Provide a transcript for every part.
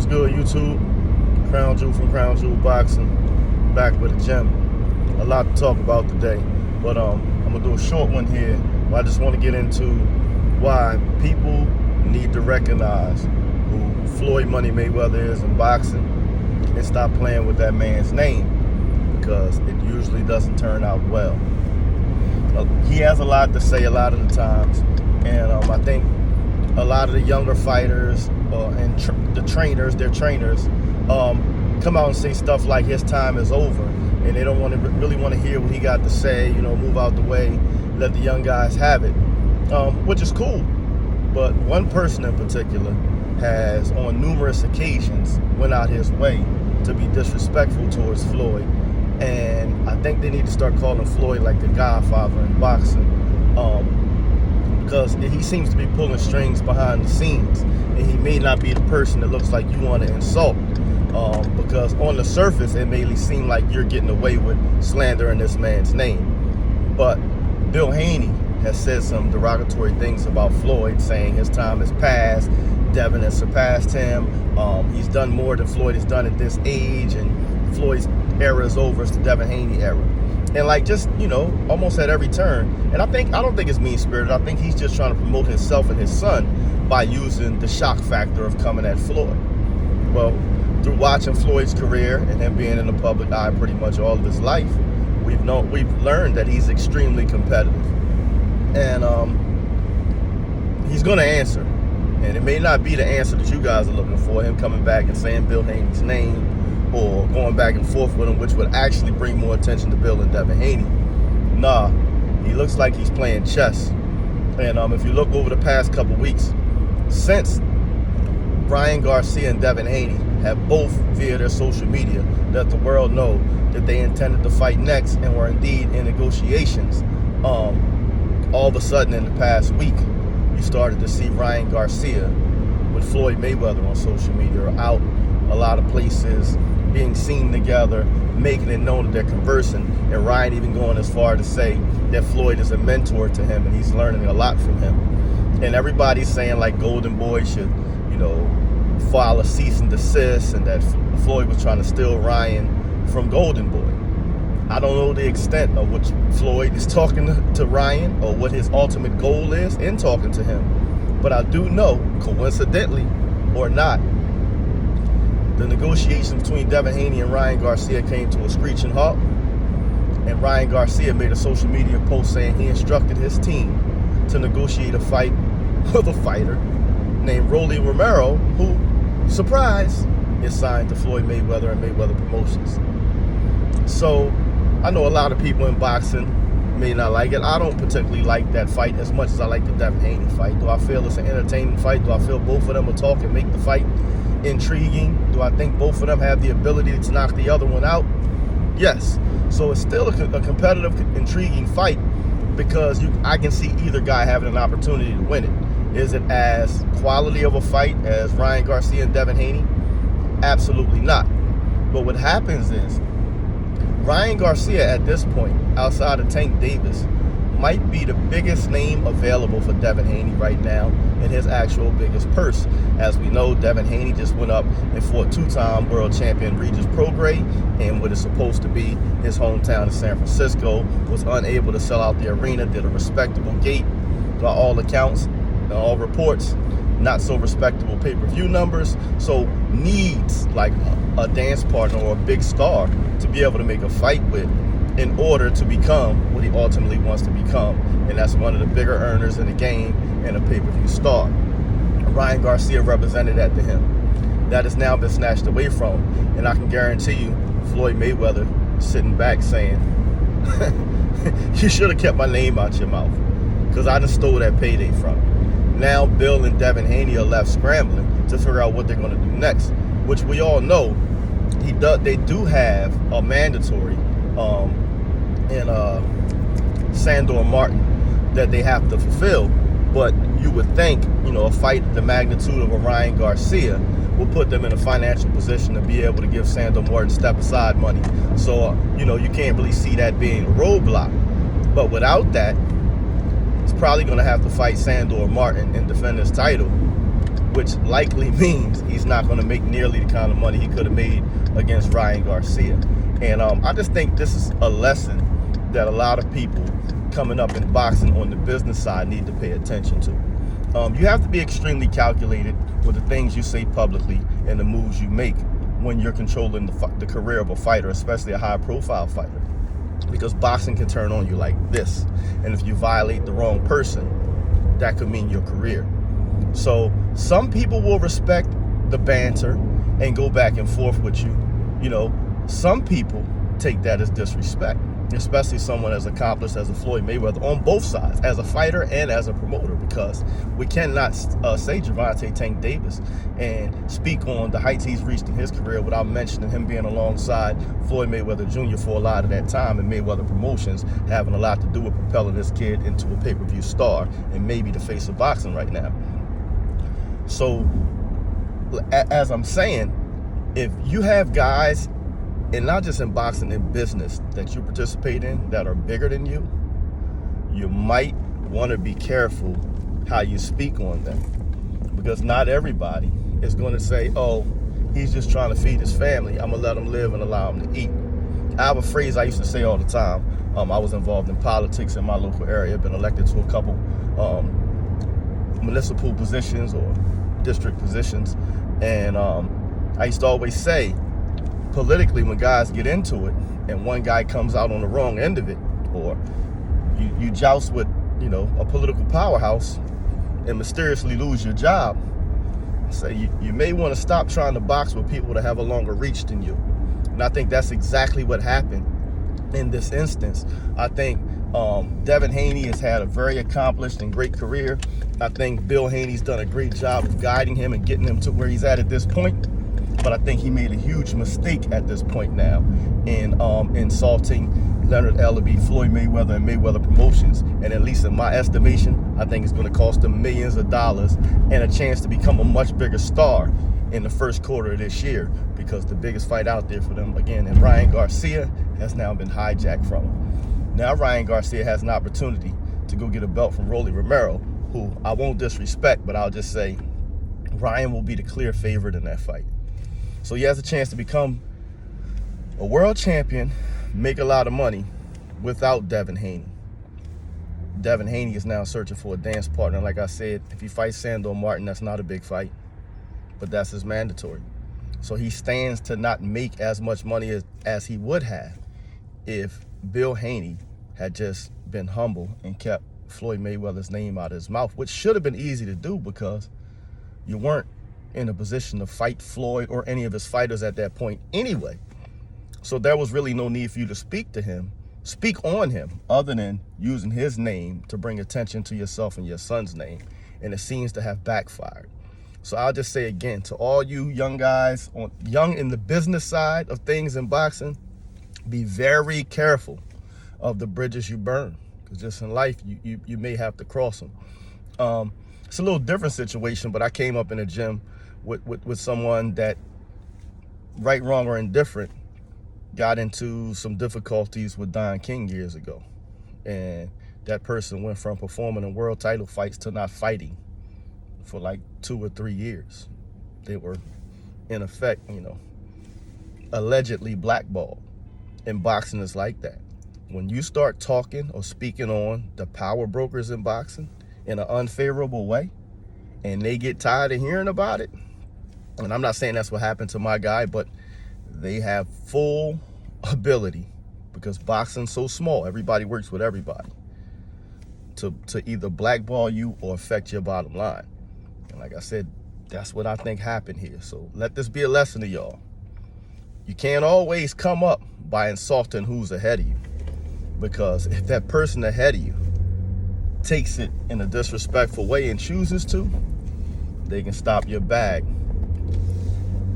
What's good, YouTube? Crown Jewel from Crown Jewel Boxing, back with a gem. A lot to talk about today, but I'm gonna do a short one here. Where I just want to get into why people need to recognize who Floyd Money Mayweather is in boxing and stop playing with that man's name, because it usually doesn't turn out well. He has a lot to say a lot of the times, and I think a lot of the younger fighters and their trainers, come out and say stuff like his time is over, and they don't really want to hear what he got to say. Move out the way, let the young guys have it, which is cool. But one person in particular has, on numerous occasions, went out his way to be disrespectful towards Floyd, and I think they need to start calling Floyd like the Godfather in boxing. Because he seems to be pulling strings behind the scenes, and he may not be the person that looks like you want to insult, because on the surface it may seem like you're getting away with slandering this man's name. But Bill Haney has said some derogatory things about Floyd, saying his time has passed, Devin has surpassed him, he's done more than Floyd has done at this age, and Floyd's era is over, it's the Devin Haney era. And almost at every turn. And I don't think it's mean-spirited. I think he's just trying to promote himself and his son by using the shock factor of coming at Floyd. Well, through watching Floyd's career and him being in the public eye pretty much all of his life, we've learned that he's extremely competitive. And he's going to answer. And it may not be the answer that you guys are looking for, him coming back and saying Bill Haney's name, or going back and forth with him, which would actually bring more attention to Bill and Devin Haney. Nah, he looks like he's playing chess. And if you look over the past couple weeks, since Ryan Garcia and Devin Haney have both, via their social media, let the world know that they intended to fight next and were indeed in negotiations, all of a sudden in the past week, you started to see Ryan Garcia with Floyd Mayweather on social media, or out a lot of places, being seen together, making it known that they're conversing, and Ryan even going as far to say that Floyd is a mentor to him and he's learning a lot from him. And everybody's saying like Golden Boy should, file a cease and desist, and that Floyd was trying to steal Ryan from Golden Boy. I don't know the extent of which Floyd is talking to Ryan, or what his ultimate goal is in talking to him. But I do know, coincidentally or not, the negotiations between Devin Haney and Ryan Garcia came to a screeching halt, and Ryan Garcia made a social media post saying he instructed his team to negotiate a fight with a fighter named Rolly Romero, who, surprise, is signed to Floyd Mayweather and Mayweather Promotions. So I know a lot of people in boxing may not like it. I don't particularly like that fight as much as I like the Devin Haney fight. Do I feel it's an entertaining fight? Do I feel both of them will talk and make the fight intriguing? Do I think both of them have the ability to knock the other one out? Yes. So it's still a competitive, intriguing fight, because I can see either guy having an opportunity to win it. Is it as quality of a fight as Ryan Garcia and Devin Haney? Absolutely not. But what happens is, Ryan Garcia at this point, outside of Tank Davis, might be the biggest name available for Devin Haney right now, in his actual biggest purse. As we know, Devin Haney just went up and fought two-time world champion Regis Prograis in what is supposed to be his hometown of San Francisco, was unable to sell out the arena, did a respectable gate by all accounts, all reports, not so respectable pay-per-view numbers, so needs like a dance partner or a big star to be able to make a fight with, in order to become what he ultimately wants to become, and that's one of the bigger earners in the game and a pay-per-view star. Ryan Garcia represented that to him. That has now been snatched away from him, and I can guarantee you Floyd Mayweather sitting back saying, you should have kept my name out your mouth, because I just stole that payday from you. Now Bill and Devin Haney are left scrambling to figure out what they're going to do next, which we all know they do have a mandatory in Sandor Martin that they have to fulfill. But you would think, a fight the magnitude of a Ryan Garcia will put them in a financial position to be able to give Sandor Martin step-aside money. So, you can't really see that being a roadblock. But without that, he's probably going to have to fight Sandor Martin and defend his title which likely means he's not going to make nearly the kind of money he could have made against Ryan Garcia. And I just think this is a lesson that a lot of people coming up in boxing on the business side need to pay attention to. You have to be extremely calculated with the things you say publicly and the moves you make when you're controlling the career of a fighter, especially a high-profile fighter, because boxing can turn on you like this. And if you violate the wrong person, that could mean your career. So some people will respect the banter and go back and forth with you. You know, some people take that as disrespect, especially someone as accomplished as a Floyd Mayweather on both sides, as a fighter and as a promoter, because we cannot say Gervonta Tank Davis and speak on the heights he's reached in his career without mentioning him being alongside Floyd Mayweather Jr. for a lot of that time, and Mayweather Promotions having a lot to do with propelling this kid into a pay-per-view star and maybe the face of boxing right now. So, as I'm saying, if you have guys, and not just in boxing, in business, that you participate in that are bigger than you, you might want to be careful how you speak on them, because not everybody is going to say, oh, he's just trying to feed his family, I'm going to let him live and allow him to eat. I have a phrase I used to say all the time. I was involved in politics in my local area, been elected to a couple municipal positions or district positions, and I used to always say, politically, when guys get into it and one guy comes out on the wrong end of it, or you joust with, you know, a political powerhouse and mysteriously lose your job, say you may want to stop trying to box with people that have a longer reach than you. And I think that's exactly what happened in this instance. I think Devin Haney has had a very accomplished and great career. I think Bill Haney's done a great job of guiding him and getting him to where he's at this point. But I think he made a huge mistake at this point now in insulting Leonard Ellaby, Floyd Mayweather, and Mayweather Promotions. And at least in my estimation, I think it's going to cost them millions of dollars and a chance to become a much bigger star in the first quarter of this year, because the biggest fight out there for them, again, and Ryan Garcia, has now been hijacked from him. Now Ryan Garcia has an opportunity to go get a belt from Rolly Romero, who I won't disrespect, but I'll just say Ryan will be the clear favorite in that fight. So he has a chance to become a world champion, make a lot of money without Devin Haney. Devin Haney is now searching for a dance partner. Like I said, if he fights Sandor Martin, that's not a big fight, but that's his mandatory. So he stands to not make as much money as he would have if Bill Haney had just been humble and kept Floyd Mayweather's name out of his mouth, which should have been easy to do because you weren't in a position to fight Floyd or any of his fighters at that point anyway. So there was really no need for you to speak on him, other than using his name to bring attention to yourself and your son's name. And it seems to have backfired. So I'll just say again, to all you young guys, young in the business side of things in boxing, be very careful of the bridges you burn, because just in life, you may have to cross them. It's a little different situation, but I came up in a gym with someone that, right, wrong, or indifferent, got into some difficulties with Don King years ago. And that person went from performing in world title fights to not fighting for like 2 or 3 years. They were, in effect, allegedly blackballed. And boxing is like that. When you start talking or speaking on the power brokers in boxing in an unfavorable way, and they get tired of hearing about it, and I'm not saying that's what happened to my guy, but they have full ability, because boxing's so small, everybody works with everybody, to either blackball you or affect your bottom line. And like I said, that's what I think happened here. So let this be a lesson to y'all. You can't always come up by insulting who's ahead of you, because if that person ahead of you takes it in a disrespectful way and chooses to, they can stop your bag.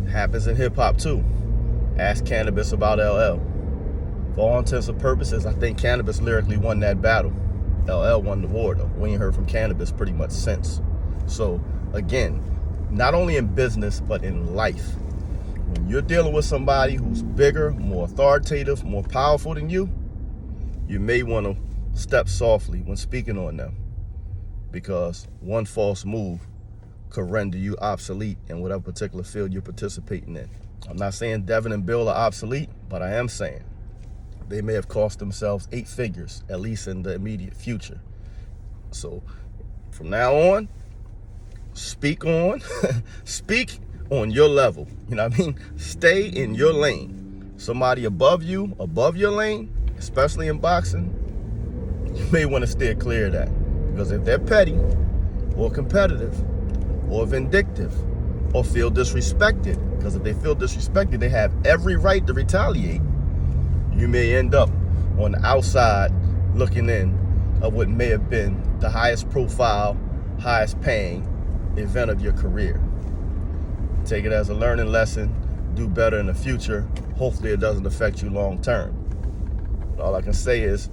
Happens in hip-hop too. Ask Cannabis about LL. For all intents and purposes, I think Cannabis lyrically won that battle. LL won the war though. We ain't heard from Cannabis pretty much since. So again, not only in business, but in life, when you're dealing with somebody who's bigger, more authoritative, more powerful than you may want to step softly when speaking on them, because one false move could render you obsolete in whatever particular field you're participating in. I'm not saying Devin and Bill are obsolete, but I am saying they may have cost themselves 8 figures, at least in the immediate future. So from now on, speak on your level. You know what I mean? Stay in your lane. Somebody above you, above your lane, especially in boxing, you may want to steer clear of that. Because if they're petty or competitive or vindictive or feel disrespected, because if they feel disrespected, they have every right to retaliate. You may end up on the outside looking in of what may have been the highest profile, highest paying event of your career. Take it as a learning lesson. Do better in the future. Hopefully it doesn't affect you long term. All I can say is,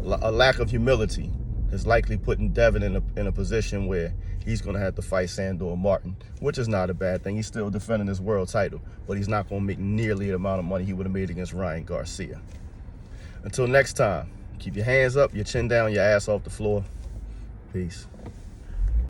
a lack of humility is likely putting Devin in a position where he's going to have to fight Sandor Martin, which is not a bad thing. He's still defending his world title, but he's not going to make nearly the amount of money he would have made against Ryan Garcia. Until next time, keep your hands up, your chin down, your ass off the floor. Peace.